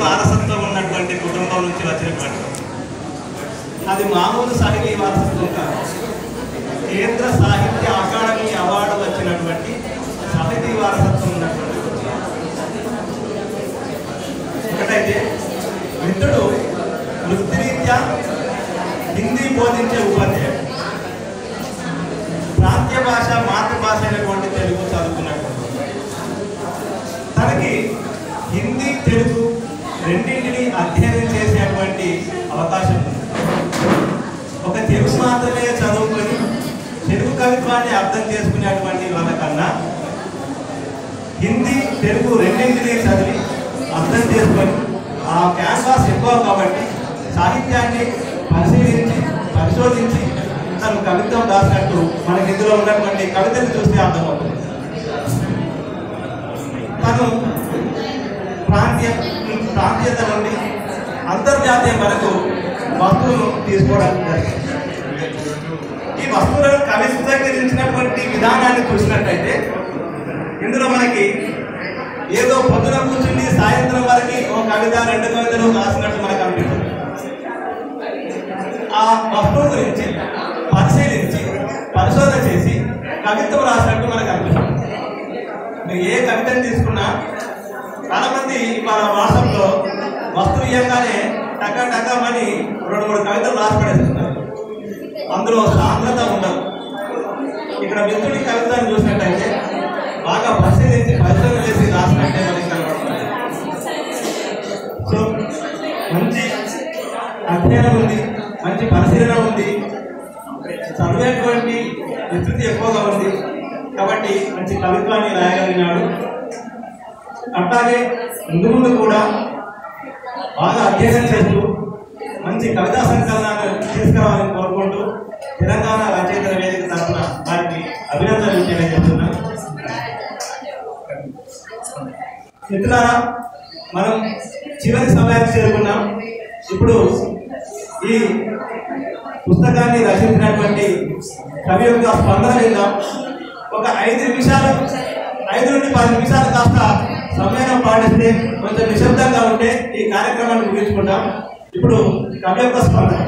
వారసత్వం ఉన్నటువంటి కుటుంబం నుంచి వచ్చినటువంటి అది మామూలు సాహితీ వారసత్వం కాదు. కేంద్ర సాహిత్య అకాడమీ అవార్డు వచ్చినటువంటి సాహితీ వారసత్వం ఉన్నటువంటి ఒకటైతే మిత్రుడు వృత్తిరీత్యా హిందీ బోధించే ఉపాధ్యాయుడు, ప్రాంతీయ భాష మాతృభాష అయినటువంటి తెలుగు చదువుకున్నటువంటి తనకి హిందీ తెలుగు రెండింటిని అధ్యయనం చేసేటువంటి అవకాశం ఉంది. ఒక తెలుగు మాత్రమే చదువుకొని తెలుగు కవిత్వాన్ని అర్థం చేసుకునేటువంటి వాళ్ళకన్నా హిందీ తెలుగు రెండింటినీ చదివి అర్థం చేసుకొని ఆ క్యాన్వాస్ ఎక్కువ కాబట్టి సాహిత్యాన్ని పరిశీలించి పరిశోధించి తను కవిత్వం రాసినట్టు మనకి ఇందులో ఉన్నటువంటి కవితలు చూస్తే అర్థమవుతుంది. తను ప్రాంతీయత నుండి అంతర్జాతీయ వరకు వస్తువులను తీసుకోవడానికి జరిగింది. ఈ వస్తువులను కవిత్వీకరించినటువంటి విధానాన్ని చూసినట్టయితే ఇందులో మనకి ఏదో పొద్దున కూర్చుని సాయంత్రం వరకు ఒక కవిత 2 కవితలు రాసినట్టు మనకు అనిపిస్తుంది. ఆ వస్తువు గురించి పరిశీలించి పరిశోధన చేసి కవిత్వం రాసినట్టు మనకు అనిపిస్తుంది. మీరు ఏ కవితను తీసుకున్నా చాలా మంది మన వాట్సాప్లో వస్తువు ఇయ్యంగానే టకామని 2-3 కవితలు రాసి పడేస్తున్నారు. అందులో సాంద్రత ఉండదు. ఇక్కడ మిత్రుడి కవితను చూసినట్టయితే బాగా పరిశీలించి పరిశోధన చేసి రాసినట్టే మనకి కనబడుతుంది. సో మంచి అధ్యయనం ఉంది, మంచి పరిశీలన ఉంది, చదివేటువంటి విస్తృతి ఎక్కువగా ఉంది కాబట్టి మంచి కవిత్వాన్ని రాయగలిగినాడు. అట్లాగే ముందు కూడా బాగా అధ్యయనం చేస్తూ మంచి కవితా సంకలనాన్ని తీసుకురావాలని కోరుకుంటూ తెలంగాణ రచయితల వేదిక తరఫున వారికి అభినందనలు తెలియజేస్తున్నాను. మిత్రులారా, మనం చివరి సమయానికి చేరుకున్నాం. ఇప్పుడు ఈ పుస్తకాన్ని రచించినటువంటి కవి యొక్క స్పందన విందాం. ఒక 5 నిమిషాలు 5 నుండి 10 నిమిషాలు కాస్త సమయం పాటిస్తే కొంచెం నిశ్శబ్దంగా ఉంటే ఈ కార్యక్రమాన్ని ముగించుకుంటాం. ఇప్పుడు కవి యొక్క స్పందన.